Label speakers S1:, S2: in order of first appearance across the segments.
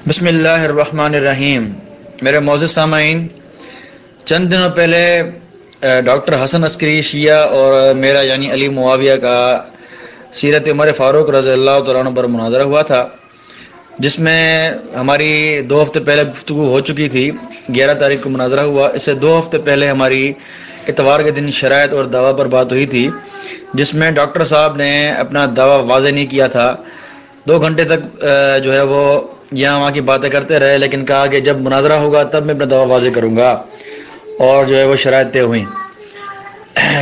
S1: بسم اللہ الرحمن الرحیم۔ میرے معزز سامعین، چند دنوں پہلے ڈاکٹر حسن عسکری شیعہ اور میرا یعنی علی معاویہ کا سیرت عمر فاروق رضی اللہ تعالیٰ عنہ پر مناظرہ ہوا تھا، جس میں ہماری 2 ہفتے پہلے گفتگو ہو چکی تھی۔ 11 تاریخ کو مناظرہ ہوا۔ اس سے 2 ہفتے پہلے ہماری اتوار کے دن شرائط اور دعویٰ پر بات ہوئی تھی، جس میں ڈاکٹر صاحب نے اپنا دعویٰ واضح نہیں کیا تھا۔ 2 گھنٹے تک جو ہے وہ یہاں وہاں کی باتیں کرتے رہے، لیکن کہا کہ جب مناظرہ ہوگا تب میں اپنا دعویٰ واضح کروں گا، اور جو ہے وہ شرائط طے ہوئیں۔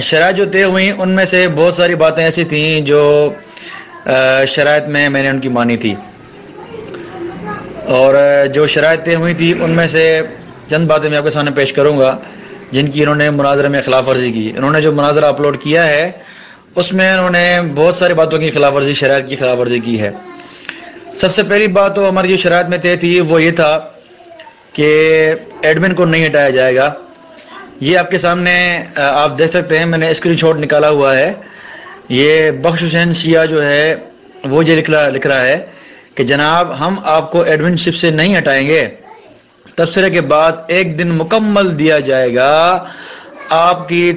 S1: شرائط جو طے ہوئیں ان میں سے بہت ساری باتیں ایسی تھیں جو شرائط میں نے ان کی مانی تھی، اور جو شرائط طے ہوئی تھی ان میں سے چند باتیں میں آپ کے سامنے پیش کروں گا جن کی انہوں نے مناظرے میں خلاف ورزی کی۔ انہوں نے جو مناظرہ اپلوڈ کیا ہے اس میں انہوں نے بہت ساری باتوں کی خلاف ورزی، شرائط کی خلاف ورزی کی ہے۔ سب سے پہلی بات تو ہماری جو شرائط میں طے تھی وہ یہ تھا کہ ایڈمن کو نہیں ہٹایا جائے گا۔ یہ آپ کے سامنے آپ دیکھ سکتے ہیں، میں نے اسکرین شاٹ نکالا ہوا ہے۔ یہ بخش حسین شیعہ جو ہے وہ یہ لکھ رہا ہے کہ جناب ہم آپ کو ایڈمن شپ سے نہیں ہٹائیں گے، تبصرے کے بعد 1 دن مکمل دیا جائے گا، آپ کی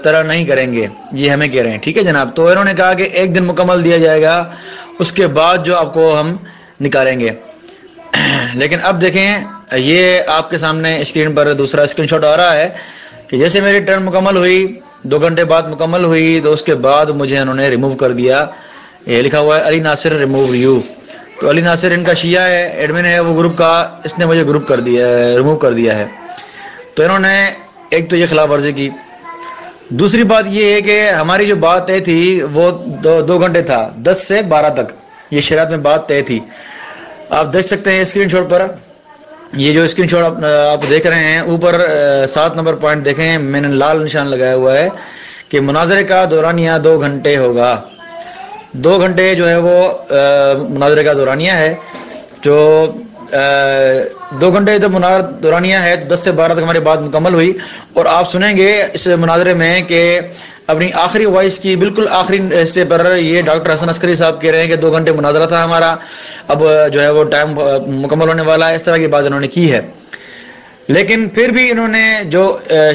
S1: طرح نہیں کریں گے، یہ ہمیں کہہ رہے ہیں۔ ٹھیک ہے جناب، تو انہوں نے کہا کہ 1 دن مکمل دیا جائے گا، اس کے بعد جو آپ کو ہم نکالیں گے۔ لیکن اب دیکھیں، یہ آپ کے سامنے اسکرین پر دوسرا اسکرین شاٹ آ رہا ہے کہ جیسے میری ٹرن مکمل ہوئی، 2 گھنٹے بعد مکمل ہوئی، تو اس کے بعد مجھے انہوں نے ریموو کر دیا۔ یہ لکھا ہوا ہے علی ناصر ریموو یو۔ تو علی ناصر ان کا شیعہ ہے، ایڈمن ہے وہ گروپ کا، اس نے مجھے گروپ کر دیا، ریموو کر دیا ہے۔ تو انہوں نے ایک تو یہ خلاف ورزی کی۔ دوسری بات یہ ہے کہ ہماری جو بات طے تھی وہ 2 گھنٹے تھا، 10 سے 12 تک یہ شرائط میں بات طے تھی۔ آپ دیکھ سکتے ہیں اسکرین شاٹ پر، یہ جو اسکرین شاٹ آپ دیکھ رہے ہیں اوپر 7 نمبر پوائنٹ دیکھیں، میں نے لال نشان لگایا ہوا ہے کہ مناظرے کا دورانیہ 2 گھنٹے ہوگا۔ 2 گھنٹے جو ہے وہ مناظرے کا دورانیہ ہے، جو 2 گھنٹے جب دورانیہ ہے تو 10 سے 12 تک ہماری بات مکمل ہوئی۔ اور آپ سنیں گے اس مناظرے میں کہ اپنی آخری وائس کی بالکل آخری حصے پر یہ ڈاکٹر حسن عسکری صاحب کہہ رہے ہیں کہ 2 گھنٹے مناظرہ تھا ہمارا، اب جو ہے وہ ٹائم مکمل ہونے والا ہے، اس طرح کی بات انہوں نے کی ہے۔ لیکن پھر بھی انہوں نے جو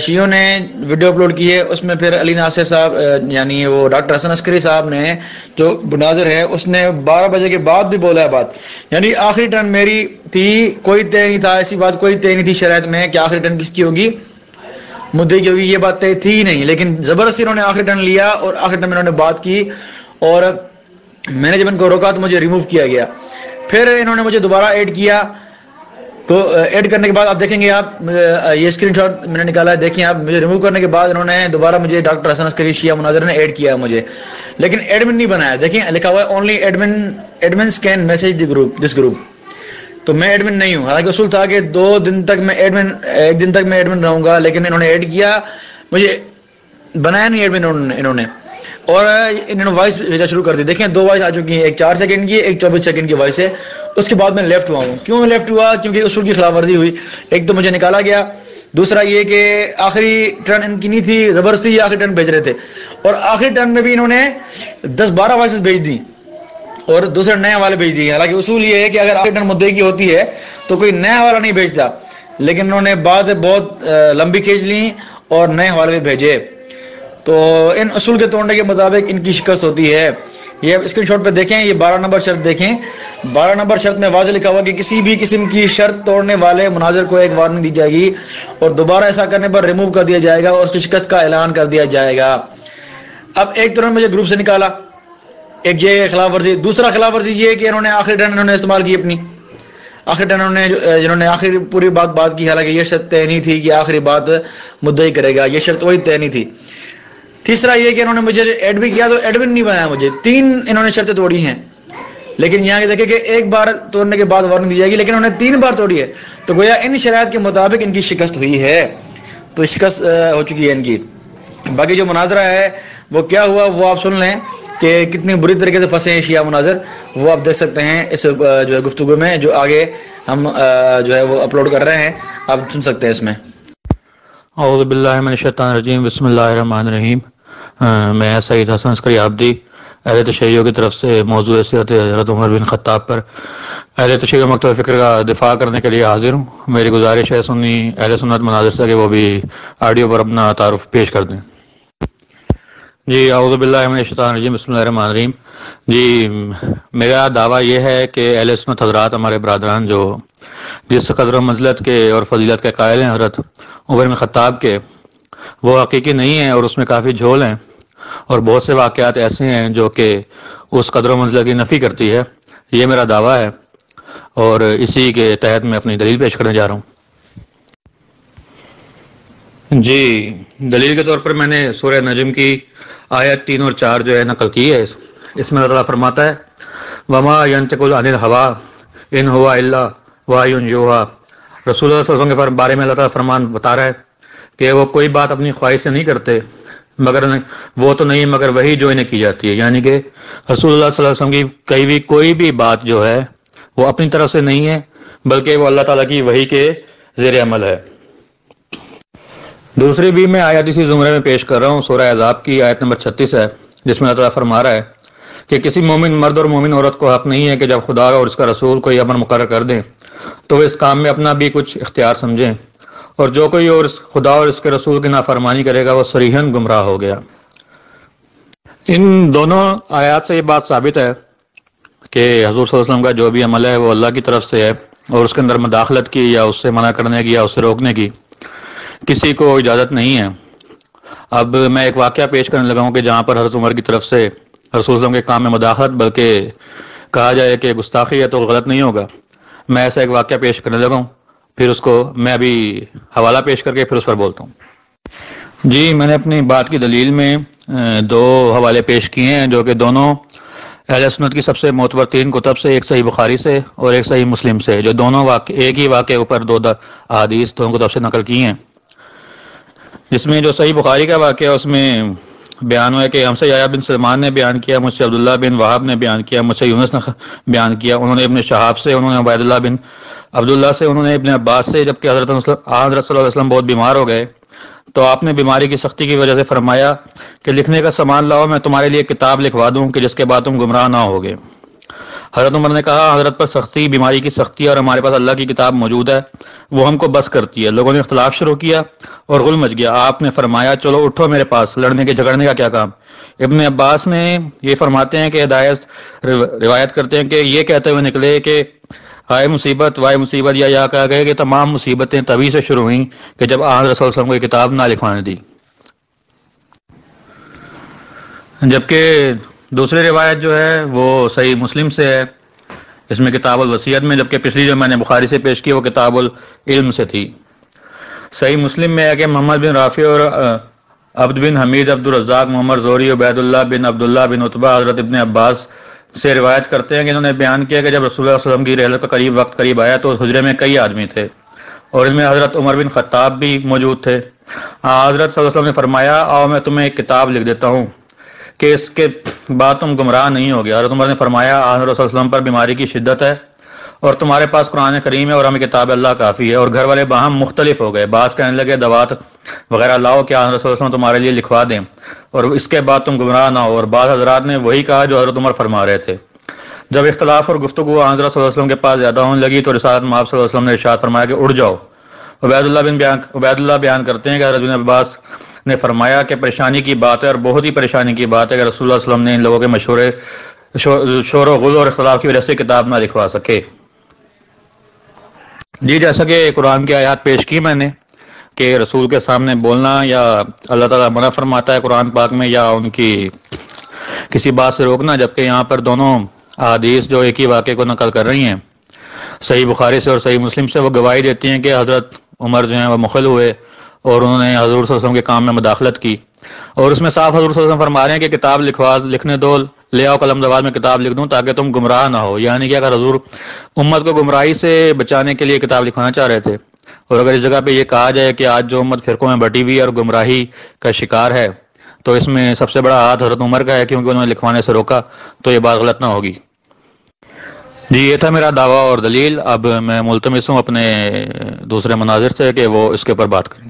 S1: شیعوں نے ویڈیو اپلوڈ کی ہے اس میں پھر علی ناصر صاحب یعنی وہ ڈاکٹر حسن عسکری صاحب نے جو مناظر ہے اس نے 12 بجے کے بعد بھی بولا ہے بات، یعنی آخری ٹرن میری تھی، کوئی طے نہیں تھا، ایسی بات کوئی طے نہیں تھی شرائط میں کہ آخری ٹرن کس کی ہوگی، مدعے کی ہوگی، یہ بات طے تھی ہی نہیں۔ لیکن زبردستی انہوں نے آخری ٹرن لیا اور آخری ٹرن میں انہوں نے بات کی، اور میں نے جب ان کو روکا تو مجھے ریموو کیا گیا۔ پھر انہوں نے مجھے دوبارہ ایڈ کیا، تو ایڈ کرنے کے بعد آپ دیکھیں گے، آپ یہ اسکرین شاٹ میں نے نکالا ہے، دیکھیں آپ، مجھے ریموو کرنے کے بعد انہوں نے دوبارہ مجھے ڈاکٹر حسن عسکری شیعہ مناظر نے ایڈ کیا مجھے، لیکن ایڈمن نہیں بنایا۔ دیکھیں لکھا ہوا ہے only admins can message the group this group, تو میں ایڈمن نہیں ہوں۔ حالانکہ اصول تھا کہ 2 دن تک میں ایڈمن، 1 دن تک میں ایڈمن رہوں گا، لیکن انہوں نے ایڈ کیا، مجھے بنایا نہیں ایڈمن انہوں نے، اور انہوں نے وائس بھیجا شروع کر دی۔ دیکھیں 2 وائس آ چکی ہیں، ایک 4 سیکنڈ کی، ایک 24 سیکنڈ کی وائس ہے۔ اس کے بعد میں لیفٹ ہوا ہوں۔ کیوں لیفٹ ہوا؟ کیونکہ اصول کی خلاف ورزی ہوئی۔ ایک تو مجھے نکالا گیا، دوسرا یہ کہ آخری ٹرن ان کی نہیں تھی، زبردستی یہ آخری ٹرن بھیج رہے تھے، اور آخری ٹرن میں بھی انہوں نے 10-12 وائسز بھیج دی اور دوسرے نئے حوالے بھیج دیے۔ حالانکہ اصول یہ ہے کہ اگر آخری ٹرن مدعے کی ہوتی ہے تو کوئی نیا حوالہ نہیں بھیجتا، لیکن انہوں نے بات بہت لمبی کھینچ لی اور نئے حوالے بھی بھیجے۔ تو ان اصول کے توڑنے کے مطابق ان کی شکست ہوتی ہے۔ یہ اسکرین شاٹ پہ دیکھیں، یہ 12 نمبر شرط دیکھیں، 12 نمبر شرط میں واضح لکھا ہوا کہ کسی بھی قسم کی شرط توڑنے والے مناظر کو 1 وارننگ دی جائے گی، اور دوبارہ ایسا کرنے پر ریموو کر دیا جائے گا اور اس کی شکست کا اعلان کر دیا جائے گا۔ اب ایک طرح مجھے گروپ سے نکالا، ایک یہ خلاف ورزی۔ دوسرا خلاف ورزی یہ کہ انہوں نے آخری ٹرن انہوں نے استعمال کی اپنی، آخری ٹرن جنہوں نے آخری پوری بات کی، حالانکہ یہ شرط طے نہیں تھی کہ آخری بات مدعی کرے گا، یہ شرط وہی طے نہیں تھی۔ تیسرا یہ کہ انہوں نے مجھے ایڈ بھی کیا تو ایڈمن نہیں بنایا مجھے، 3 انہوں نے شرطیں توڑی ہیں، لیکن یہاں دیکھیں کہ 1 بار توڑنے کے بعد وارننگ دی جائے گی، لیکن انہوں نے 3 بار توڑی ہے، تو گویا ان شرائط کے مطابق ان کی شکست ہوئی ہے، تو شکست ہو چکی ہے ان کی۔ باقی جو مناظرہ ہے وہ کیا ہوا وہ آپ سن لیں کہ کتنی بری طریقے سے پھنسے ہیں شیعہ مناظر، وہ آپ دیکھ سکتے ہیں اس جو ہے گفتگو میں، جو آگے ہم جو ہے وہ اپلوڈ کر رہے ہیں، آپ سن سکتے ہیں اس میں۔
S2: اعوذ باللہ من الشیطان الرجیم، بسم اللہ الرحمن الرحیم۔ میں سید حسن عسکری عابدی اہل تشیع کی طرف سے موضوع سیرت حضرت عمر بن خطاب پر اہل تشیع و مکتب فکر کا دفاع کرنے کے لیے حاضر ہوں۔ میری گزارش ہے سنی اہل سنت مناظر سے کہ وہ بھی آڈیو پر اپنا تعارف پیش کر دیں۔ جی اعوذ باللہ من الشیطان الرجیم، بسم اللہ الرحمن الرحیم۔ جی میرا دعویٰ یہ ہے کہ اہل سنت حضرات، ہمارے برادران جو جس قدر و منزلت کے اور فضیلت کے قائل ہیں حضرت عمر بن خطاب کے، وہ حقیقی نہیں ہیں اور اس میں کافی جھول ہیں، اور بہت سے واقعات ایسے ہیں جو کہ اس قدر و منزلت کی نفی کرتی ہے۔ یہ میرا دعویٰ ہے اور اسی کے تحت میں اپنی دلیل پیش کرنے جا رہا ہوں۔ جی دلیل کے طور پر میں نے سورہ نجم کی آیت 3 اور 4 جو ہے نقل کی ہے۔ اس میں اللہ تعالیٰ فرماتا ہے وما ينطق عن الهوى ان هو الا وحی یوحی۔ رسول اللہ صلی اللہ علیہ وسلم کے بارے میں اللہ تعالیٰ فرمان بتا رہا ہے کہ وہ کوئی بات اپنی خواہش سے نہیں کرتے، مگر وہ تو نہیں مگر وہی جو انہیں کی جاتی ہے، یعنی کہ رسول اللہ صلی اللہ علیہ وسلم کی کوئی بھی بات جو ہے وہ اپنی طرف سے نہیں ہے، بلکہ وہ اللہ تعالیٰ کی وحی کے زیر عمل ہے۔ دوسری بھی میں آیت اسی زمرے میں پیش کر رہا ہوں، سورہ احزاب کی آیت نمبر 36 ہے، جس میں اللہ تعالیٰ فرما رہا ہے کہ کسی مومن مرد اور مومن عورت کو حق نہیں ہے کہ جب خدا اور اس کا رسول کوئی امر مقرر کر دیں تو وہ اس کام میں اپنا بھی کچھ اختیار سمجھیں، اور جو کوئی اور خدا اور اس کے رسول کی نافرمانی کرے گا وہ صریحاً گمراہ ہو گیا۔ ان دونوں آیات سے یہ بات ثابت ہے کہ حضور صلی اللہ علیہ وسلم کا جو بھی عمل ہے وہ اللہ کی طرف سے ہے، اور اس کے اندر مداخلت کی یا اس سے منع کرنے کی یا اس سے روکنے کی کسی کو اجازت نہیں ہے۔ اب میں ایک واقعہ پیش کرنے لگا ہوں کہ جہاں پر حضرت عمر کی طرف سے رسول صلی اللہ علیہ وسلم کے کام میں مداخلت بلکہ کہا جائے کہ گستاخی ہے تو غلط نہیں ہوگا۔ میں ایسا ایک واقعہ پیش کرنے لگا ہوں، پھر اس کو میں ابھی حوالہ پیش کر کے پھر اس پر بولتا ہوں۔ جی میں نے اپنی بات کی دلیل میں 2 حوالے پیش کیے ہیں جو کہ دونوں اہل سنت کی سب سے معتبر 3 کتب سے، ایک صحیح بخاری سے اور ایک صحیح مسلم سے، جو دونوں ایک ہی واقعے اوپر 2 احادیث 2 کتب سے نقل کی ہیں۔ جس میں جو صحیح بخاری کا واقعہ اس میں بیان ہوا کہ ہم سے یحییٰ بن سلمان نے بیان کیا، مجھ سے عبداللہ بن وہاب نے بیان کیا، مجھ سے یونس نے بیان کیا، انہوں نے ابن شہاب سے، انہوں نے عبید اللہ بن عبداللہ سے، انہوں نے ابن عباس سے، جبکہ حضرت صلی اللہ علیہ وسلم بہت بیمار ہو گئے تو آپ نے بیماری کی سختی کی وجہ سے فرمایا کہ لکھنے کا سامان لاؤ، میں تمہارے لیے کتاب لکھوا دوں کہ جس کے بعد تم گمراہ نہ ہوگے۔ حضرت عمر نے کہا حضرت پر سختی، بیماری کی سختی، اور ہمارے پاس اللہ کی کتاب موجود ہے، وہ ہم کو بس کرتی ہے۔ لوگوں نے اختلاف شروع کیا اور غل مچ گیا۔ آپ نے فرمایا چلو اٹھو میرے پاس، لڑنے کے جھگڑنے کا کیا کام۔ ابن عباس نے یہ فرماتے ہیں کہ روایت کرتے ہیں کہ یہ کہتے ہوئے نکلے کہ ہائے مصیبت وائے مصیبت، یا کہا گیا کہ تمام مصیبتیں تبھی سے شروع ہوئیں کہ جب آن رسول صلی اللہ علیہ وسلم کو یہ کتاب نہ لکھوانے دی۔ جبکہ دوسری روایت جو ہے وہ صحیح مسلم سے ہے، اس میں کتاب الوصیت میں، جبکہ پچھلی جو میں نے بخاری سے پیش کی وہ کتاب العلم سے تھی۔ صحیح مسلم میں ہے کہ محمد بن رافع اور عبد بن حمید، عبد الرزاق، محمد زوری، عبید اللہ بن عبداللہ بن عتبہ حضرت ابن عباس سے روایت کرتے ہیں کہ انہوں نے بیان کیا کہ جب رسول اللہ صلی اللہ علیہ وسلم کی رحلت کا وقت قریب آیا تو اس حجرے میں کئی آدمی تھے اور ان میں حضرت عمر بن خطاب بھی موجود تھے۔ حضرت صلی اللہ علیہ وسلم نے فرمایا آؤ میں تمہیں ایک کتاب لکھ دیتا ہوں کہ اس کے بعد تم گمراہ نہیں ہوگے۔ حضرت عمر نے فرمایا حضرت صلی اللہ علیہ وسلم پر بیماری کی شدت ہے اور تمہارے پاس قرآن کریم ہے اور ہمیں کتاب اللہ کافی ہے، اور گھر والے باہم مختلف ہو گئے۔ بعض کہنے لگے دوات وغیرہ لاؤ کہ حضرت صلی اللہ علیہ وسلم تمہارے لیے لکھوا دیں اور اس کے بعد تم گمراہ نہ ہو، اور بعض حضرات نے وہی کہا جو حضرت عمر فرما رہے تھے۔ جب اختلاف اور گفتگو حضرت صلی اللہ علیہ وسلم کے پاس زیادہ ہونے لگی تو رسالت مآب صلی اللہ علیہ وسلم نے ارشاد فرمایا کہ اٹھ جاؤ۔ عبید اللہ بیان کرتے ہیں کہ حضرت بن عباس نے فرمایا کہ پریشانی کی بات ہے اور بہت ہی پریشانی کی بات ہے کہ رسول اللہ صلی اللہ علیہ وسلم نے ان لوگوں کے مشورے شور و غل اور اختلاف کی وجہ سے کتاب نہ لکھوا سکے۔ جی جیسا کہ قرآن کی آیات پیش کی میں نے کہ رسول کے سامنے بولنا یا اللہ تعالیٰ منع فرماتا ہے قرآن پاک میں یا ان کی کسی بات سے روکنا، جبکہ یہاں پر دونوں احادیث جو ایک ہی واقعے کو نقل کر رہی ہیں صحیح بخاری سے اور صحیح مسلم سے، وہ گواہی دیتی ہیں کہ حضرت عمر جو ہیں وہ مخل ہوئے اور انہوں نے حضور صلی اللہ علیہ وسلم کے کام میں مداخلت کی، اور اس میں صاف حضور صلی اللہ علیہ وسلم فرما رہے ہیں کہ کتاب لکھنے دو، لے آؤ قلم دوات میں کتاب لکھ دوں تاکہ تم گمراہ نہ ہو، یعنی کہ اگر حضور امت کو گمراہی سے بچانے کے لیے کتاب لکھوانا چاہ رہے تھے، اور اگر اس جگہ پہ یہ کہا جائے کہ آج جو امت فرقوں میں بٹی ہوئی اور گمراہی کا شکار ہے تو اس میں سب سے بڑا ہاتھ حضرت عمر کا ہے کیونکہ انہوں نے لکھوانے سے روکا، تو یہ بات غلط نہ ہوگی۔ جی یہ تھا میرا دعویٰ اور دلیل۔ اب میں ملتمس ہوں اپنے دوسرے مناظر سے کہ وہ اس کے اوپر بات کریں۔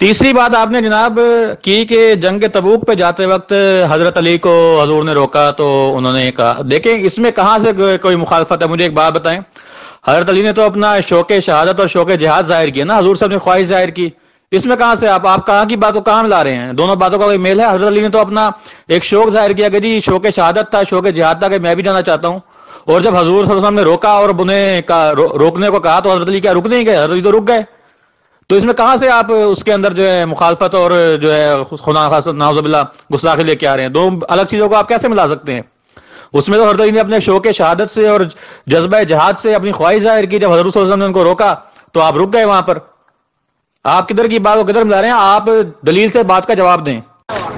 S2: تیسری بات آپ نے جناب کی کہ جنگ تبوک پہ جاتے وقت حضرت علی کو حضور نے روکا تو انہوں نے کہا، دیکھیں اس میں کہاں سے کوئی مخالفت ہے؟ مجھے ایک بات بتائیں، حضرت علی نے تو اپنا شوق شہادت اور شوق جہاد ظاہر کیا نا، حضور صاحب نے خواہش ظاہر کی، اس میں کہاں سے آپ کہاں کی بات کو کہاں ملا رہے ہیں؟ دونوں باتوں کا کوئی میل ہے؟ حضرت علی نے تو اپنا ایک شوق ظاہر کیا کہ جی شوق شہادت تھا، شوق جہاد تھا کہ میں بھی جانا چاہتا ہوں، اور جب حضور صلی اللہ علیہ وسلم نے روکا اور انہیں روکنے کو کہا تو حضرت علی کیا رک نہیں گئے؟ حضرت علی تو رک گئے۔ تو اس میں کہاں سے آپ اس کے اندر جو ہے مخالفت اور جو ہے خدا نعوذ باللہ گستاخی لے کے آ رہے ہیں؟ دو الگ چیزوں کو آپ کیسے ملا سکتے ہیں؟ اس میں تو حضرت علی نے اپنے شوق شہادت سے اور جذبہ جہاد سے اپنی خواہش ظاہر کی، جب حضور صلی اللہ علیہ وسلم نے ان کو روکا تو آپ رک گئے وہاں پر۔ آپ کدھر کی بات کو کدھر ملا رہے ہیں؟ آپ دلیل سے بات کا جواب دیں۔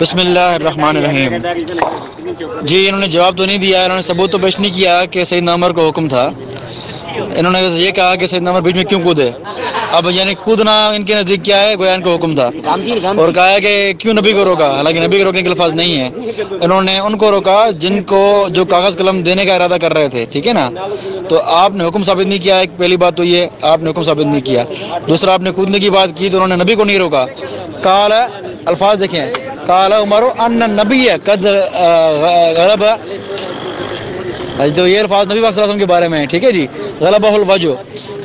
S1: بسم اللہ الرحمن الرحیم۔ جی انہوں نے جواب تو نہیں دیا، انہوں نے ثبوت تو پیش نہیں کیا کہ سیدنا عمر کو حکم تھا، انہوں نے یہ کہا کہ سیدنا عمر بیچ میں کیوں کودے؟ اب یعنی کودنا ان کے نزدیک کیا ہے؟ گویا ان کو حکم تھا، اور کہا ہے کہ کیوں نبی کو روکا، حالانکہ نبی کو روکنے کے الفاظ نہیں ہے، انہوں نے ان کو روکا جن کو جو کاغذ قلم دینے کا ارادہ کر رہے تھے، ٹھیک ہے نا؟ تو آپ نے حکم ثابت نہیں کیا، ایک پہلی بات تو یہ آپ نے حکم ثابت نہیں کیا، دوسرا آپ نے کودنے کی بات کی تو انہوں نے نبی کو نہیں روکا۔ قال الفاظ دیکھیں، قال عمر ان النبی قد غلب، تو یہ الفاظ نبی پاک صلی اللہ علیہ وسلم کے بارے میں ہے، ٹھیک ہے جی، غلبہ الوجہ،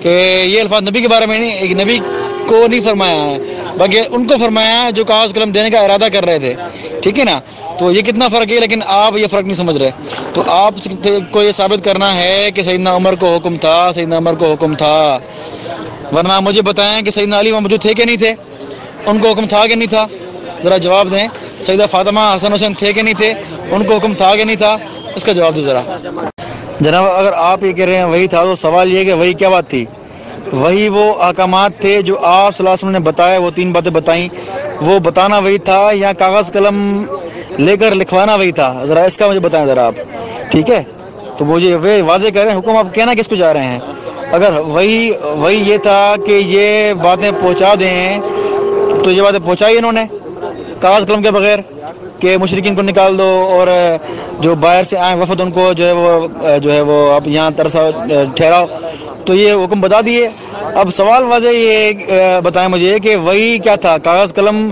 S1: کہ یہ الفاظ نبی کے بارے میں نہیں، ایک نبی کو نہیں فرمایا ہے بلکہ ان کو فرمایا ہے جو کاغذ قلم دینے کا ارادہ کر رہے تھے، ٹھیک ہے نا؟ تو یہ کتنا فرق ہے، لیکن آپ یہ فرق نہیں سمجھ رہے۔ تو آپ کو یہ ثابت کرنا ہے کہ سیدنا عمر کو حکم تھا، سیدنا عمر کو حکم تھا، ورنہ مجھے بتائیں کہ سیدنا علی وہاں موجود تھے کہ نہیں تھے؟ ان کو حکم تھا کہ نہیں تھا؟ ذرا جواب دیں۔ سیدہ فاطمہ حسن حسین تھے کہ نہیں تھے؟ ان کو حکم تھا کہ نہیں تھا؟ اس کا جواب دو ذرا جناب۔ اگر آپ یہ کہہ رہے ہیں وہی تھا تو سوال یہ کہ وہی کیا بات تھی؟ وہی وہ احکامات تھے جو آپ صلی اللہ علیہ وسلم نے بتائے، وہ 3 باتیں بتائیں، وہ بتانا وہی تھا یا کاغذ قلم لے کر لکھوانا وہی تھا؟ ذرا اس کا مجھے بتائیں ذرا آپ، ٹھیک ہے؟ تو مجھے وہ واضح کہہ رہے ہیں، حکم آپ کہنا کس کو جا رہے ہیں؟ اگر وہی یہ تھا کہ یہ باتیں پہنچا دیں تو یہ باتیں پہنچائی انہوں نے کاغذ قلم کے بغیر کہ مشرکین کو نکال دو اور جو باہر سے آئیں وفد ان کو جو ہے وہ اب یہاں ترسا ٹھہراؤ، تو یہ حکم بتا دیے۔ اب سوال واضح یہ بتائیں مجھے کہ وہی کیا تھا؟ کاغذ قلم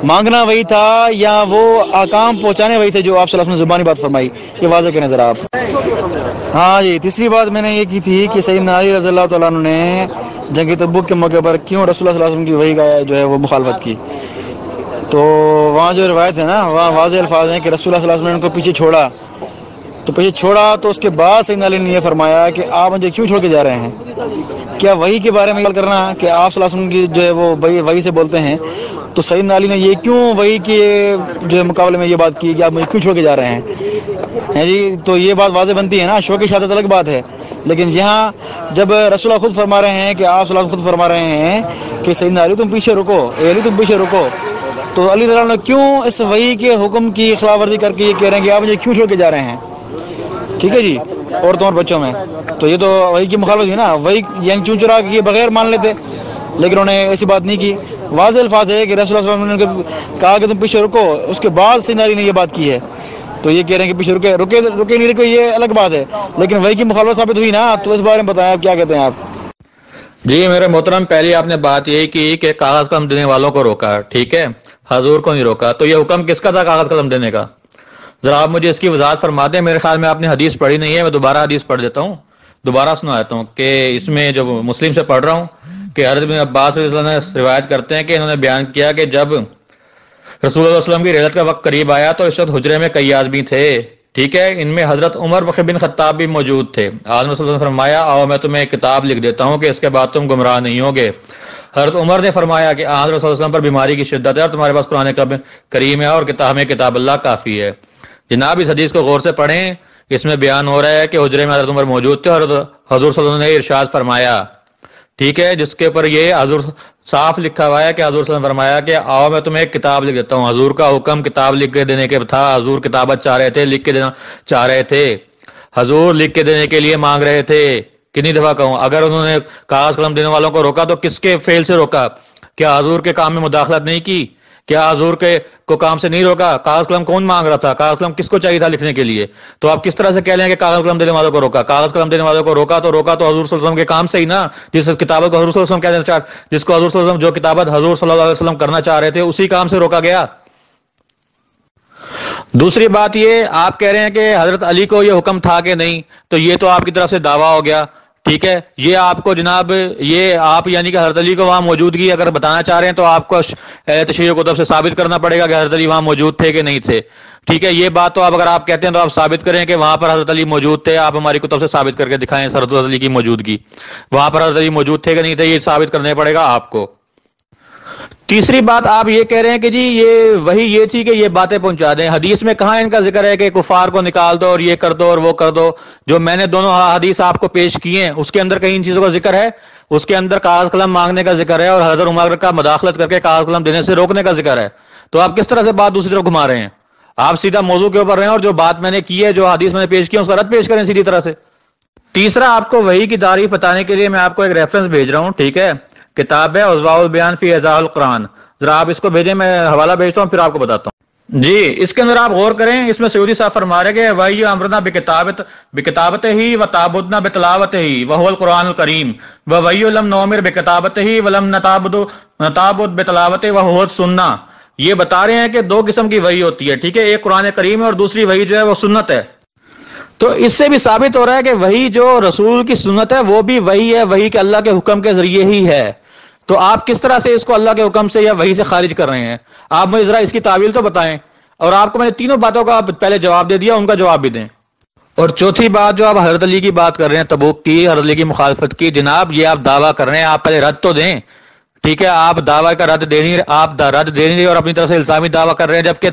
S1: مانگنا وہی تھا یا وہ احکام پہنچانے وہی تھے جو آپ صلی اللہ علیہ وسلم نے زبانی بات فرمائی؟ یہ واضح کریں ذرا آپ۔ ہاں جی، تیسری بات میں نے یہ کی تھی کہ سیدنا علی رضی اللہ تعالیٰ عنہ نے جنگ تبوک کے موقع پر کیوں رسول اللہ صلی اللہ علیہ وسلم کی وحی کا جو ہے وہ مخالفت کی؟ تو وہاں جو روایت ہے نا، وہاں واضح الفاظ ہیں کہ رسول اللہ صلی اللہ علیہ وسلم نے ان کو پیچھے چھوڑا، تو اس کے بعد سیدنا علی نے یہ فرمایا کہ آپ مجھے کیوں چھوڑ کے جا رہے ہیں؟ کیا وحی کے بارے میں بات کرنا کہ آپ صلی اللہ علیہ وسلم کی جو ہے وہ وحی سے بولتے ہیں، تو سیدنا علی نے یہ کیوں وحی کے جو ہے مقابلے میں یہ بات کی کہ آپ مجھے کیوں چھوڑ کے جا رہے ہیں جی؟ تو یہ بات واضح بنتی ہے نا، شوق شہادت الگ بات ہے، لیکن یہاں جب رسول اللہ خود فرما رہے ہیں کہ آپ صلی اللہ علیہ وسلم خود فرما رہے ہیں کہ سیدنا علی تم پیچھے رکو، علی تم پیچھے رکو، تو علی رضی اللہ عنہ کیوں اس وحی کے حکم کی خلاف ورزی کر کے یہ کہہ رہے ہیں کہ آپ مجھے کیوں چھوڑ کے جا رہے ہیں؟ ٹھیک ہے جی، عورتوں اور بچوں میں، تو یہ تو وحی کی مخالفت ہوئی نا، وحی یعنی چون چرا کے بغیر مان لیتے، لیکن انہوں نے ایسی بات نہیں کی۔ واضح الفاظ ہے کہ رسول اللہ صلی اللہ علیہ وسلم نے کہا کہ تم پیچھے رکو، اس کے بعد سیدنا علی نے یہ بات کی ہے، تو یہ کہہ رہے ہیں کہ پیچھے رکے نہیں رکے یہ الگ بات ہے، لیکن وحی کی مخالفت ثابت ہوئی نا، تو اس بارے میں بتائیں آپ کیا کہتے ہیں آپ؟
S2: جی میرے محترم، پہلی آپ نے بات یہی کی کہ کاغذ قلم دینے والوں کو روکا، ٹھیک ہے، حضور کو نہیں روکا، تو یہ حکم کس کا تھا کاغذ قلم دینے کا؟ ذرا آپ مجھے اس کی وضاحت فرما دیں۔ میرے خیال میں آپ نے حدیث پڑھی نہیں ہے، میں دوبارہ حدیث پڑھ دیتا ہوں، دوبارہ سنا دیتا ہوں کہ اس میں جو مسلم سے پڑھ رہا ہوں کہ حضرت بن عباس رضی اللہ عنہ نے روایت کرتے ہیں کہ انہوں نے بیان کیا کہ جب رسول اللہ صلی اللہ علیہ وسلم کی رحلت کا وقت قریب آیا تو اس وقت حجرے میں کئی آدمی تھے، ٹھیک ہے، ان میں حضرت عمر بن خطاب بھی موجود تھے۔ آدم صلی اللہ علیہ وسلم نے فرمایا آؤ میں تمہیں ایک کتاب لکھ دیتا ہوں کہ اس کے بعد تم گمراہ نہیں ہوگے۔ حضرت عمر نے فرمایا کہ حضرت صلی اللہ علیہ وسلم پر بیماری کی شدت ہے اور تمہارے پاس قرآن کریم ہے اور کتاب اللہ کافی ہے۔ جناب اس حدیث کو غور سے پڑھیں، اس میں بیان ہو رہا ہے کہ حجرے میں حضرت عمر موجود تھے اور حضور صلی اللہ علیہ وسلم نے ارشاد فرمایا، ٹھیک ہے، جس کے اوپر یہ حضور صاف لکھا ہوا ہے کہ حضور صلی اللہ علیہ وسلم نے فرمایا کہ آؤ میں تمہیں ایک کتاب لکھ دیتا ہوں۔ حضور کا حکم کتاب لکھ کے دینے کے تھا، حضور کتابت چاہ رہے تھے، لکھ کے دینا چاہ رہے تھے، حضور لکھ کے دینے کے لیے مانگ رہے تھے۔ کتنی دفعہ کہوں، اگر انہوں نے کاغذ قلم دینے والوں کو روکا تو کس کے فعل سے روکا؟ کیا حضور کے کام میں مداخلت نہیں کی؟ کیا حضور کے کو کام سے نہیں روکا؟ کاغذ قلم کون مانگ رہا تھا؟ کاغذ قلم کس کو چاہیے تھا لکھنے کے لیے؟ تو آپ کس طرح سے کہہ لیں کہ کاغذ قلم دینے والوں کو روکا؟ کاغذ قلم دینے والوں کو روکا تو حضور صلی اللہ علیہ وسلم کے کام سے ہی نا، جس کتابت کو حضور صلی اللہ علیہ وسلم کہنا چاہ، جس کو حضور صلی اللہ علیہ وسلم جو کتابت حضور صلی اللہ علیہ وسلم کرنا چاہ رہے تھے اسی کام سے روکا گیا۔ دوسری بات یہ، آپ کہہ رہے ہیں کہ حضرت علی کو یہ حکم تھا کہ نہیں، تو یہ تو آپ کی طرف سے دعویٰ ہو گیا، ٹھیک ہے۔ یہ آپ کو جناب، یہ آپ یعنی کہ حضرت علی کو وہاں موجودگی اگر بتانا چاہ رہے ہیں تو آپ کو تشریح کتب سے ثابت کرنا پڑے گا کہ حضرت علی وہاں موجود تھے کہ نہیں تھے، ٹھیک ہے۔ یہ بات تو اگر آپ کہتے ہیں تو آپ ثابت کریں کہ وہاں پر حضرت علی موجود تھے، آپ ہماری کتب سے ثابت کر کے دکھائیں حضرت علی کی موجودگی، وہاں پر حضرت علی موجود تھے کہ نہیں تھے، یہ ثابت کرنا پڑے گا آپ کو۔ تیسری بات آپ یہ کہہ رہے ہیں کہ جی یہ وہی یہ تھی کہ یہ باتیں پہنچا دیں، حدیث میں کہاں ان کا ذکر ہے کہ کفار کو نکال دو اور یہ کر دو اور وہ کر دو؟ جو میں نے دونوں حدیث آپ کو پیش کیے ہیں اس کے اندر کہیں ان چیزوں کا ذکر ہے؟ اس کے اندر کاغذ قلم مانگنے کا ذکر ہے اور حضرت عمر کا مداخلت کر کے کاغذ قلم دینے سے روکنے کا ذکر ہے، تو آپ کس طرح سے بات دوسری طرف گھما رہے ہیں؟ آپ سیدھا موضوع کے اوپر رہیں اور جو بات میں نے کی ہے، جو حدیث میں نے پیش کی ہے، اس کا رد پیش کریں سیدھی طرح سے۔ تیسرا، آپ کو وحی کی تعریف بتانے کے لیے میں آپ کو ایک ریفرنس بھیج رہا ہوں، ٹھیک ہے، کتاب ہے اضواء البیان فی ایضاح القرآن، ذرا آپ اس کو بھیجیں، میں حوالہ بھیجتا ہوں پھر آپ کو بتاتا ہوں۔ جی اس کے اندر آپ غور کریں، اس میں سیوطی صاحب فرما رہے کہ وحی امرنا بکتابت ہی و تعبدنا بتلاوت ہی وهو القرآن الکریم و وحی لم نؤمر بکتابت ہی ولم نتعبد بتلاوت وهو السنہ۔ یہ بتا رہے ہیں کہ دو قسم کی وحی ہوتی ہے، ٹھیک ہے، ایک قرآن کریم ہے اور دوسری وحی جو ہے وہ سنت ہے۔ تو اس سے بھی ثابت ہو رہا ہے کہ وحی جو رسول کی سنت ہے وہ بھی وحی ہے، وحی کہ اللہ کے حکم کے ذریعے ہی ہے۔ تو آپ کس طرح سے اس کو اللہ کے حکم سے یا وحی سے خارج کر رہے ہیں؟ آپ مجھے ذرا اس کی تعویل تو بتائیں، اور آپ کو میں نے تینوں باتوں کا پہلے جواب دے دیا، ان کا جواب بھی دیں۔ اور چوتھی بات جو آپ حضرت علی کی بات کر رہے ہیں، تبوک کی، حضرت علی کی مخالفت کی، جناب یہ آپ دعویٰ کر رہے ہیں، آپ پہلے رد تو دیں، ٹھیک ہے۔ آپ دعویٰ کا رد دے نہیں اور اپنی طرف سے الزامی دعویٰ کر رہے ہیں، جبکہ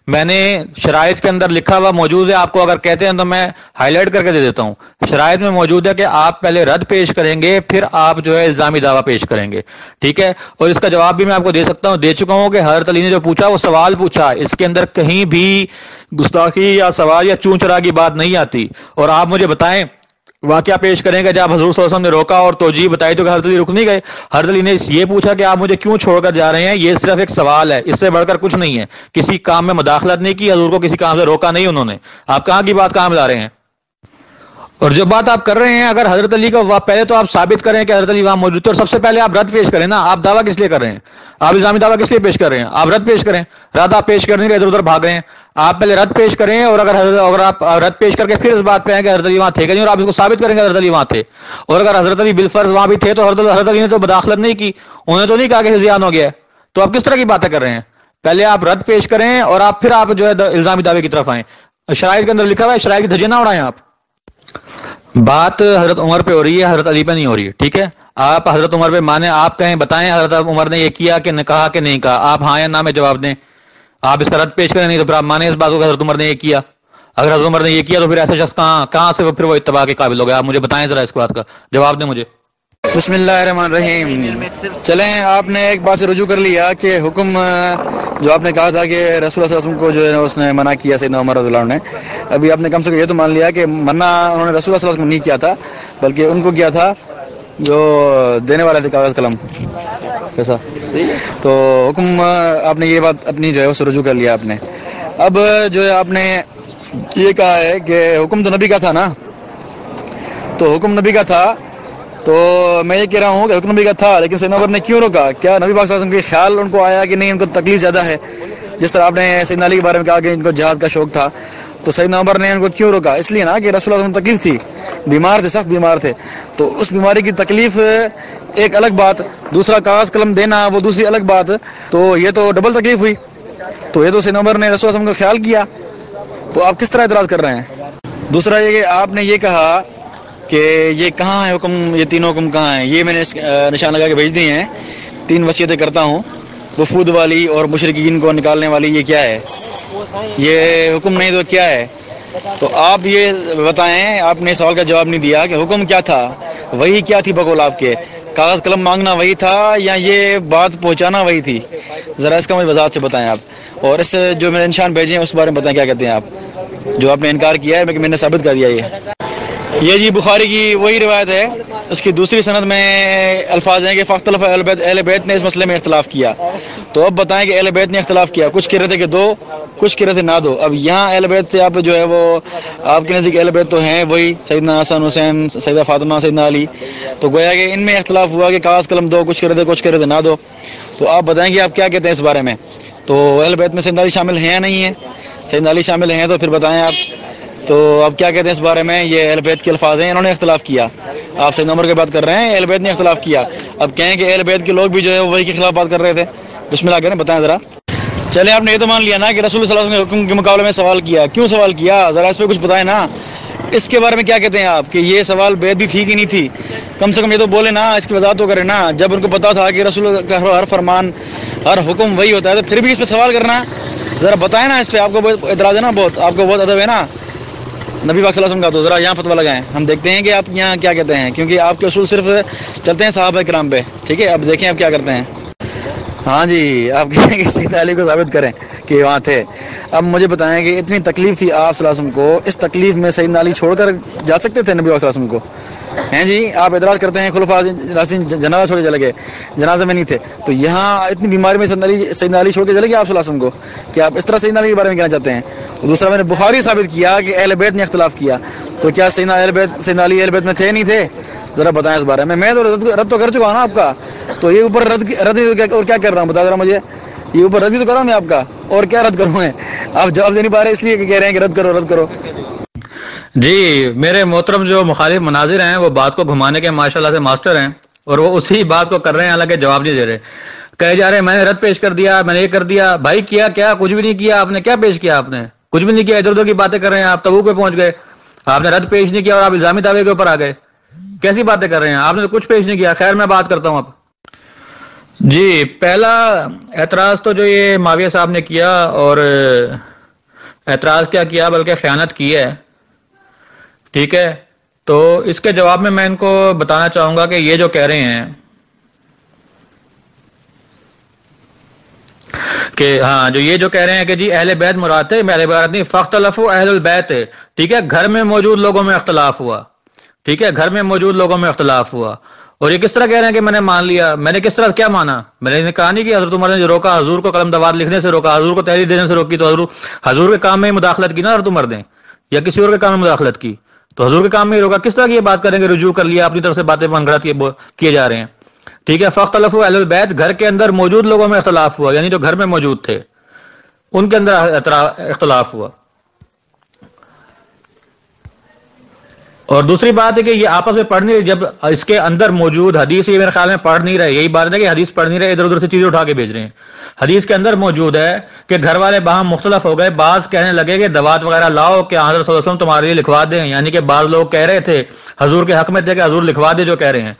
S2: میں نے شرائط کے اندر لکھا ہوا موجود ہے، آپ کو اگر کہتے ہیں تو میں ہائی لائٹ کر کے دے دیتا ہوں، شرائط میں موجود ہے کہ آپ پہلے رد پیش کریں گے پھر آپ جو ہے الزامی دعویٰ پیش کریں گے، ٹھیک ہے۔ اور اس کا جواب بھی میں آپ کو دے سکتا ہوں، دے چکا ہوں کہ حضرت علی نے جو پوچھا وہ سوال پوچھا، اس کے اندر کہیں بھی گستاخی یا سوال یا چون چرا کی بات نہیں آتی۔ اور آپ مجھے بتائیں، واقعہ پیش کریں گے جب حضور صلی اللہ علیہ وسلم نے روکا اور توجیہ بتائی تو کہ حضرت علی رک نہیں گئے؟ حضرت علی نے یہ پوچھا کہ آپ مجھے کیوں چھوڑ کر جا رہے ہیں، یہ صرف ایک سوال ہے، اس سے بڑھ کر کچھ نہیں ہے۔ کسی کام میں مداخلت نہیں کی، حضور کو کسی کام سے روکا نہیں انہوں نے۔ آپ کہاں کی بات کہاں لا رہے ہیں؟ اور جو بات آپ کر رہے ہیں، اگر حضرت علی کا پہلے تو آپ ثابت کریں کہ حضرت علی وہاں موجود تھے، اور سب سے پہلے آپ رد پیش کریں نا۔ آپ دعویٰ کس لیے کر رہے ہیں؟ آپ الزامی دعویٰ کس لیے پیش کر رہے ہیں؟ آپ رد پیش کریں، رد آپ پیش کرنے کے ادھر ادھر بھاگ رہے ہیں۔ آپ پہلے رد پیش کریں، اور اگر آپ رد پیش کر کے پھر اس بات پہ آئیں کہ حضرت علی وہاں تھے کہ نہیں، اور آپ اس کو ثابت کریں گے حضرت علی وہاں تھے، اور اگر حضرت علی بالفرض وہاں بھی تھے تو حضرت علی نے تو مداخلت نہیں کی، انہوں نے تو نہیں کہا کہ زیان ہو گیا ہے، تو آپ کس طرح کی باتیں کر رہے ہیں؟ پہلے آپ رد پیش کریں اور آپ پھر آپ جو ہے الزامی دعوے کی طرف آئیں۔ شرائط کے اندر لکھا ہوا ہے، شرائط کی دھجیاں نہ اڑائیں۔ آپ بات حضرت عمر پہ ہو رہی ہے، حضرت علی پہ نہیں ہو رہی ہے، ٹھیک ہے۔ آپ حضرت عمر پہ مانیں، آپ کہیں بتائیں حضرت عمر نے یہ کیا کہ کہا کہ نہیں کہا، آپ ہاں یا نہ میں جواب دیں۔ آپ اس کا رد پیش کریں، نہیں تو پھر آپ مانیں اس بات کو کہ حضرت عمر نے یہ کیا۔ اگر حضرت عمر نے یہ کیا تو پھر ایسا شخص کہاں سے پھر وہ اتباع کے قابل ہو گیا؟ آپ مجھے بتائیں ذرا، اس بات کا جواب دیں مجھے۔
S1: بسم اللہ الرحمن الرحیم۔ چلیں، آپ نے ایک بات سے رجوع کر لیا کہ حکم جو آپ نے کہا تھا کہ رسول اللہ صلی اللہ علیہ وسلم کو جو ہے اس نے منع کیا سیدنا عمر رضی اللہ عنہ نے، ابھی آپ نے کم سے کم یہ تو مان لیا کہ منع انہوں نے رسول اللہ صلی اللہ علیہ وسلم کو نہیں کیا تھا، بلکہ ان کو کیا تھا جو دینے والے تھے کاغذ قلم، کیسا؟ تو حکم آپ نے یہ بات اپنی جو ہے اس سے رجوع کر لیا آپ نے۔ اب جو ہے آپ نے یہ کہا ہے کہ حکم تو نبی کا تھا نا، تو حکم نبی کا تھا، تو میں یہ کہہ رہا ہوں کہ حکم نبی کا تھا، لیکن سیدنا عمر نے کیوں روکا؟ کیا نبی پاک صلی اللہ علیہ وسلم کے خیال ان کو آیا کہ نہیں ان کو تکلیف زیادہ ہے؟ جس طرح آپ نے سیدنا علی کے بارے میں کہا کہ ان کو جہاد کا شوق تھا، تو سیدنا عمر نے ان کو کیوں روکا؟ اس لیے نا کہ رسول اللہ صلی اللہ علیہ وسلم تکلیف تھی، بیمار تھے، سخت بیمار تھے، تو اس بیماری کی تکلیف ایک الگ بات، دوسرا کاغذ قلم دینا وہ دوسری الگ بات، تو یہ تو ڈبل تکلیف ہوئی، تو یہ تو سیدنا عمر نے رسول اللہ علیہ وسلم کا خیال کیا، تو آپ کس طرح اعتراض کر رہے ہیں؟ دوسرا یہ کہ آپ نے یہ کہا کہ یہ کہاں ہے حکم، یہ تینوں حکم کہاں ہیں؟ یہ میں نے نشان لگا کے بھیج دیے ہیں، 3 وصیتیں کرتا ہوں، وفود والی اور مشرکین کو نکالنے والی، یہ کیا ہے؟ یہ حکم نہیں تو کیا ہے؟ تو آپ یہ بتائیں، آپ نے سوال کا جواب نہیں دیا کہ حکم کیا تھا، وہی کیا تھی بقول آپ کے؟ کاغذ قلم مانگنا وہی تھا یا یہ بات پہنچانا وہی تھی؟ ذرا اس کا مجھے وضاحت سے بتائیں آپ، اور اس جو میں نے نشان بھیجے ہیں اس بارے میں بتائیں کیا کہتے ہیں آپ، جو آپ نے انکار کیا ہے میں نے ثابت کر دیا۔ یہ جی بخاری کی وہی روایت ہے اس کی دوسری سند میں الفاظ ہیں کہ فاختلف اہل بیت نے اس مسئلے میں اختلاف کیا. تو اب بتائیں کہ اہل بیت نے اختلاف کیا, کچھ کہہ رہے تھے کہ 2, کچھ کہہ رہے تھے نہ 2. اب یہاں اہل بیت سے آپ جو ہے وہ آپ کے نزدیک اہل بیت تو ہیں وہی سیدنا حسن حسین, سیدہ فاطمہ, سیدنا علی, تو گویا کہ ان میں اختلاف ہوا کہ کاغذ قلم 2, کچھ کہہ رہے تھے, کچھ کہہ رہے تھے نہ 2. تو آپ بتائیں کہ آپ کیا کہتے ہیں اس بارے میں. تو اہل بیت میں سیدنا علی شامل ہیں یا نہیں ہیں؟ سیدنا علی شامل ہیں تو پھر بتائیں آپ. تو اب کیا کہتے ہیں اس بارے میں؟ یہ اہل بیت کے الفاظ ہیں, انہوں نے اختلاف کیا. آپ سیدنا عمر کی بات کر رہے ہیں, اہل بیت نے اختلاف کیا. اب کہیں کہ اہل بیت کے لوگ بھی جو ہے وہی کے خلاف بات کر رہے تھے. بسم اللہ کریں, بتائیں ذرا. چلے آپ نے یہ تو مان لیا نا کہ رسول صلی اللہ علیہ وسلم کے حکم کے مقابلے میں سوال کیا. کیوں سوال کیا ذرا اس پہ کچھ بتائیں نا. اس کے بارے میں کیا کہتے ہیں آپ کہ یہ سوال بیت بھی تھی کہ نہیں تھی؟ کم سے کم یہ تو بولے نا, اس کی وضاحت تو کریں نا. جب ان کو پتا تھا کہ رسول کا ہر فرمان, ہر حکم وہی ہوتا ہے, تو پھر بھی اس پہ سوال کرنا, ذرا بتائیں نا. اس پہ آپ کو بہت اعتراض ہے نا, بہت آپ کو بہت ادب ہے نا نبی پاک صلی اللہ علیہ وسلم کا. تو ذرا یہاں فتویٰ لگائیں, ہم دیکھتے ہیں کہ آپ یہاں کیا کہتے ہیں, کیونکہ آپ کے اصول صرف چلتے ہیں صحابہ کرام پہ. ٹھیک ہے, اب دیکھیں آپ کیا کرتے ہیں. ہاں جی, آپ کہیں کہ سیدنا علی کو ثابت کریں کہ وہاں تھے. اب مجھے بتائیں کہ اتنی تکلیف تھی آپ صلی اللہ علیہ وسلم کو, اس تکلیف میں سیدنا علی چھوڑ کر جا سکتے تھے نبی صلی اللہ علیہ وسلم کو؟ ہیں جی, آپ اعتراض کرتے ہیں خلفاء راشدین جنازہ چھوڑ کے چلے گئے, جنازے میں نہیں تھے. تو یہاں اتنی بیماری میں سیدنا علی چھوڑ کے چلے گئے آپ صلی اللہ علیہ وسلم کو, کہ آپ اس طرح سیدنا علی کے بارے میں کہنا چاہتے ہیں. دوسرا, میں نے بخاری ثابت کیا کہ اہل بیت نے اختلاف کیا. تو کیا سیدنا علی اہل بیت میں تھے نہیں تھے؟ ذرا بتائیں اس بارے میں. میں تو رد تو کر چکا ہوں نا آپ کا, تو یہ اوپر رد اور کیا کر رہا ہوں بتا ذرا مجھے. یہ اوپر رد ہی تو کر رہا ہوں میں آپ کا, اور کیا رد کروں میں؟ آپ جواب دے نہیں پا رہے اس لیے کہ کہہ رہے ہیں کہ رد کرو رد کرو.
S2: جی میرے محترم جو مخالف مناظر ہیں وہ بات کو گھمانے کے ماشاءاللہ سے ماسٹر ہیں, اور وہ اسی بات کو کر رہے ہیں, حالانکہ جواب نہیں دے رہے. کہے جا رہے ہیں میں نے رد پیش کر دیا, میں نے یہ کر دیا. بھائی کیا کچھ بھی نہیں کیا آپ نے. کیا پیش کیا آپ نے؟ کچھ بھی نہیں کیا. ادھر ادھر کی باتیں کر رہے ہیں آپ. تبوک پہ پہنچ گئے, آپ نے رد پیش نہیں کیا اور آپ الزامی دعوے کے اوپر آ گئے. کیسی باتیں کر رہے ہیں آپ نے؟ کچھ پیش نہیں کیا. خیر میں بات کرتا ہوں اب. جی پہلا اعتراض تو جو یہ معاویہ صاحب نے کیا, اور اعتراض کیا کیا بلکہ خیانت کی ہے. ٹھیک ہے, تو اس کے جواب میں ان کو بتانا چاہوں گا کہ یہ جو کہہ رہے ہیں کہ ہاں جو یہ جو کہہ رہے ہیں کہ جی اہل بیت مراد ہے, اہل بیت نہیں, فاختلفوا اہل البیت ہے. ٹھیک ہے, گھر میں موجود لوگوں میں اختلاف ہوا. ٹھیک ہے, گھر میں موجود لوگوں میں اختلاف ہوا. اور یہ کس طرح کہہ رہے ہیں کہ میں نے مان لیا؟ میں نے کس طرح کیا مانا؟ میں نے کہا نہیں کہ حضرت عمر نے جو روکا, حضور کو قلم دوات لکھنے سے روکا, حضور کو تحریر دینے سے روکی, تو حضور کے کام میں ہی مداخلت کی نا حضرت عمر نے, یا کسی اور کے کام میں مداخلت کی؟ تو حضور کے کام میں ہی روکا. کس طرح کی یہ بات کریں گے رجوع کر لیا, اپنی طرف سے باتیں منگڑت کیے جا رہے ہیں. ٹھیک ہے, فاختلفوا اہل البیت, گھر کے اندر موجود لوگوں میں اختلاف ہوا, یعنی جو گھر میں موجود تھے ان کے اندر اختلاف ہوا. اور دوسری بات ہے کہ یہ آپس میں پڑھ نہیں رہے, جب اس کے اندر موجود حدیث یہ میرے خیال میں پڑھ نہیں رہے. یہی بات ہے کہ حدیث پڑھ نہیں رہے, ادھر ادھر سے چیزیں اٹھا کے بھیج رہے ہیں. حدیث کے اندر موجود ہے کہ گھر والے باہم مختلف ہو گئے. بعض کہنے لگے کہ دوات وغیرہ لاؤ کہ حضرت صلی اللہ علیہ وسلم تمہارے لیے لکھوا دیں, یعنی کہ بعض لوگ کہہ رہے تھے حضور کے حق میں تھے کہ حضور لکھوا دے جو کہہ رہے ہیں,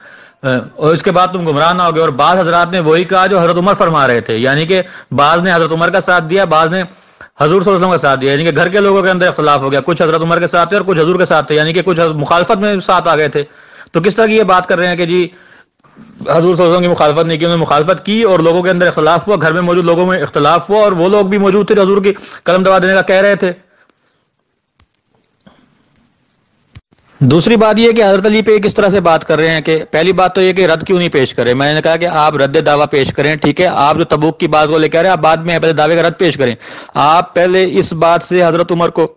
S2: اور اس کے بعد تم گمراہ نہ ہوگے. اور بعض حضرات نے وہی کہا جو حضرت عمر فرما رہے تھے, یعنی کہ بعض نے حضرت عمر کا ساتھ دیا, بعض نے حضور صلی اللہ علیہ وسلم کا ساتھ دیا. یعنی کہ گھر کے لوگوں کے اندر اختلاف ہو گیا, کچھ حضرت عمر کے ساتھ تھے اور کچھ حضور کے ساتھ تھے, یعنی کہ کچھ مخالفت میں ساتھ آ گئے تھے. تو کس طرح کی یہ بات کر رہے ہیں کہ جی حضور صلی اللہ علیہ وسلم کی مخالفت نہیں کی, انہوں نے مخالفت کی اور لوگوں کے اندر اختلاف ہوا, گھر میں موجود لوگوں میں اختلاف ہوا, اور وہ لوگ بھی موجود تھے جو حضور کی قلم دوا دینے کا کہہ رہے تھے. دوسری بات یہ کہ حضرت علی پہ کس طرح سے بات کر رہے ہیں کہ پہلی بات تو یہ کہ رد کیوں نہیں پیش کرے. میں نے کہا کہ آپ رد دعویٰ پیش کریں. ٹھیک ہے, آپ جو تبوک کی بات کو لے کر رہے ہیں آپ بعد میں پہلے دعوے کا رد پیش کریں. آپ پہلے اس بات سے حضرت عمر کو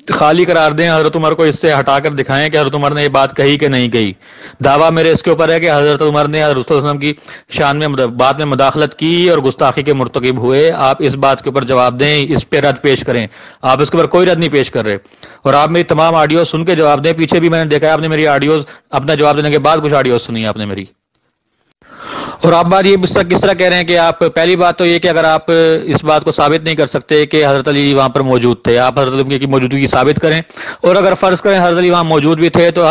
S2: خالی قرار دیں, حضرت عمر کو اس سے ہٹا کر دکھائیں کہ حضرت عمر نے یہ بات کہی کہ نہیں کہی. دعویٰ میرے اس کے اوپر ہے کہ حضرت عمر نے حضرت صلی اللہ علیہ وسلم کی شان میں بات میں مداخلت کی اور گستاخی کے مرتکب ہوئے. آپ اس بات کے اوپر جواب دیں, اس پہ رد پیش کریں. آپ اس کے اوپر کوئی رد نہیں پیش کر رہے, اور آپ میری تمام آڈیوز سن کے جواب دیں. پیچھے بھی میں نے دیکھا ہے آپ نے میری آڈیوز اپنا جواب دینے کے بعد کچھ آڈیوز سنی آپ نے میری. اور آپ بات یہ کس طرح کہہ رہے ہیں کہ آپ پہلی بات تو یہ کہ اگر آپ اس بات کو ثابت نہیں کر سکتے کہ حضرت علی وہاں پر موجود تھے, آپ حضرت علی کی موجودگی ثابت کریں. اور اگر فرض کریں حضرت علی وہاں موجود بھی تھے تو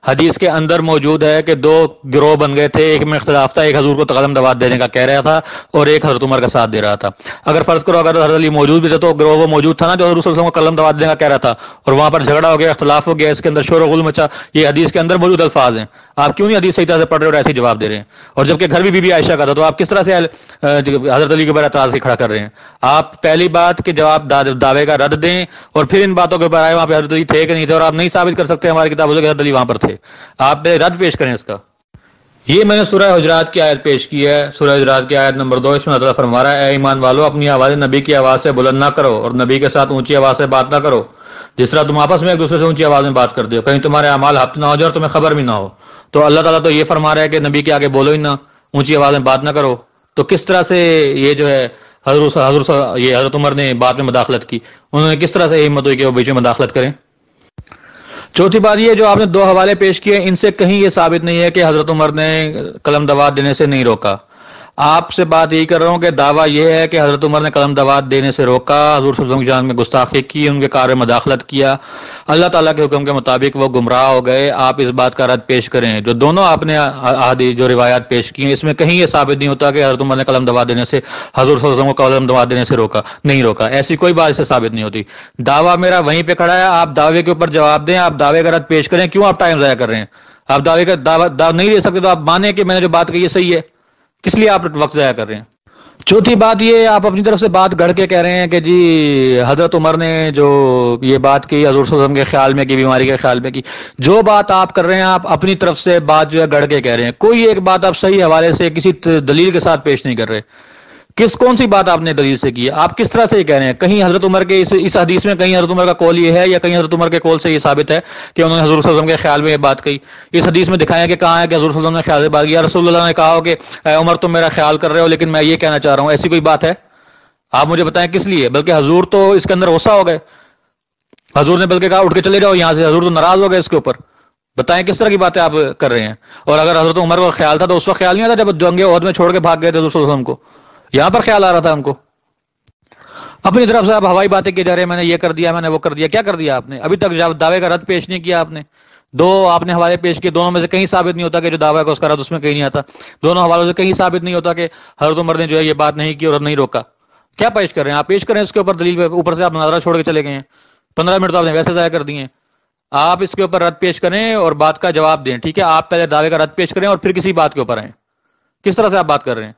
S2: حدیث کے اندر موجود ہے کہ دو گروہ بن گئے تھے, ایک میں اختلاف تھا, ایک حضور کو قلم دوات دینے کا کہہ رہا تھا اور ایک حضرت عمر کا ساتھ دے رہا تھا. اگر فرض کرو اگر حضرت علی موجود بھی تھے تو گروہ وہ موجود تھا نا جو حضور صلی اللہ علیہ وسلم کو قلم دوات دینے کا کہہ رہا تھا, اور وہاں پر جھگڑا ہو گیا, اختلاف ہو گیا, اس کے اندر شور و غل مچا. یہ حدیث کے اندر موجود الفاظ ہیں, آپ کیوں نہیں حدیث صحیح طرح سے پڑھ رہے اور ایسے ہی جواب دے رہے ہیں؟ اور جبکہ گھر بھی بی بی عائشہ کا تھا، تو آپ کس طرح سے حضرت علی کے اوپر اعتراض کھڑا کر رہے ہیں؟ آپ پہلی بات کہ جب آپ دعوے کا رد دیں اور پھر ان باتوں کے اوپر آئے وہاں پہ حضرت علی تھے کہ نہیں تھے، اور آپ نہیں ثابت کر سکتے ہماری کتابوں سے کہ حضرت علی وہاں پر تھے، آپ پہ رد پیش کریں اس کا۔ یہ میں نے سورہ حجرات کی آیت پیش کی ہے، سورہ حجرات کی آیت نمبر 2، اس میں اللہ تعالیٰ فرما رہا ہے اے ایمان والو اپنی آوازیں نبی کی آواز سے بلند نہ کرو اور نبی کے ساتھ اونچی آواز سے بات نہ کرو جس طرح تم آپس میں ایک دوسرے سے اونچی آواز میں بات کرتے ہو، کہیں تمہارے اعمال ہفت نہ ہو جائے اور تمہیں خبر بھی نہ ہو۔ تو اللہ تعالیٰ تو یہ فرما رہا ہے کہ نبی کے آگے بولو ہی نہ، اونچی آواز میں بات نہ کرو، تو کس طرح سے یہ جو ہے حضرت عمر نے بات میں مداخلت کی؟ انہوں نے کس طرح سے ہمت ہوئی کہ وہ بیچ میں مداخلت کریں؟ چوتھی بات یہ جو آپ نے 2 حوالے پیش کیے ان سے کہیں یہ ثابت نہیں ہے کہ حضرت عمر نے قلم دوات دینے سے نہیں روکا۔ آپ سے بات یہی کر رہا ہوں کہ دعویٰ یہ ہے کہ حضرت عمر نے قلم دوات دینے سے روکا، حضور صلی اللہ علیہ وسلم کی جان میں گستاخی کی، ان کے کار میں مداخلت کیا، اللہ تعالیٰ کے حکم کے مطابق وہ گمراہ ہو گئے۔ آپ اس بات کا رد پیش کریں۔ جو دونوں آپ نے احادیث جو روایات پیش کی ہیں اس میں کہیں یہ ثابت نہیں ہوتا کہ حضرت عمر نے قلم دوات دینے سے حضور صلی اللہ علیہ وسلم کو قلم دوات دینے سے نہیں روکا، ایسی کوئی بات اس سے ثابت نہیں ہوتی۔ دعویٰ میرا وہیں پہ کھڑا ہے، آپ دعوے کے اوپر جواب دیں، آپ دعوے کا رد پیش کریں، کیوں آپ ٹائم ضائع کر رہے ہیں؟ آپ دعوے کا دعویٰ نہیں دے سکتے تو آپ مانیں کہ میں نے جو بات کہی ہے صحیح ہے، کس لیے آپ وقت ضائع کر رہے ہیں؟ چوتھی بات یہ آپ اپنی طرف سے بات گڑھ کے کہہ رہے ہیں کہ جی حضرت عمر نے جو یہ بات کی حضور صلی اللہ علیہ وسلم کے خیال میں کی، بیماری کے خیال میں کی، جو بات آپ کر رہے ہیں آپ اپنی طرف سے بات جو ہے گڑھ کے کہہ رہے ہیں، کوئی ایک بات آپ صحیح حوالے سے کسی دلیل کے ساتھ پیش نہیں کر رہے۔ کون سی بات آپ نے دلیل سے کی ہے؟ آپ کس طرح سے یہ کہہ رہے ہیں؟ کہیں حضرت عمر کے اس حدیث میں کہیں حضرت عمر کا قول یہ ہے یا کہیں حضرت عمر کے قول سے یہ ثابت ہے کہ انہوں نے حضور صلی اللہ علیہ وسلم کے خیال میں یہ بات کہی؟ اس حدیث میں دکھائیں کہ کہاں ہے کہ حضور صلی اللہ علیہ وسلم نے خیال سے بات کی، یا رسول اللہ نے کہا ہو کہ اے عمر تم میرا خیال کر رہے ہو لیکن میں یہ کہنا چاہ رہا ہوں، ایسی کوئی بات ہے؟ آپ مجھے بتائیں کس لیے؟ بلکہ حضور تو اس کے اندر غصہ ہو گئے، حضور نے بلکہ کہا اٹھ کے چلے جاؤ یہاں سے، حضور تو ناراض ہو گئے اس کے اوپر۔ بتائیں کس طرح کی باتیں آپ کر رہے ہیں؟ اور اگر حضرت عمر کو خیال تھا تو اس وقت خیال نہیں آتا جب جنگ احد میں چھوڑ کے بھاگ گئے تھے حضور صلی اللہ علیہ وسلم کو؟ یہاں پر خیال آ رہا تھا ہم کو۔ اپنی طرف سے آپ ہوائی باتیں کی جا رہے ہیں، میں نے یہ کر دیا، میں نے وہ کر دیا۔ کیا کر دیا آپ نے؟ ابھی تک دعوے کا رد پیش نہیں کیا آپ نے۔ 2 آپ نے حوالے پیش کیے، دونوں میں سے کہیں ثابت نہیں ہوتا کہ جو دعویٰ کا اس کا رد اس میں کہیں نہیں آتا۔ دونوں حوالوں سے کہیں ثابت نہیں ہوتا کہ حضرت عمر نے جو ہے یہ بات نہیں کی اور نہیں روکا۔ کیا پیش کر رہے ہیں آپ؟ پیش کریں اس کے اوپر دلیل، اوپر سے آپ مناظرہ چھوڑ کے چلے گئے ہیں، 15 منٹ تو آپ نے ویسے ضائع کر دیے ہیں۔ آپ اس کے اوپر رد پیش کریں اور بات کا جواب دیں، ٹھیک ہے؟ آپ پہلے دعوے کا رد پیش کریں اور پھر کسی بات کے اوپر آئیں۔ کس طرح سے آپ بات کر رہے ہیں؟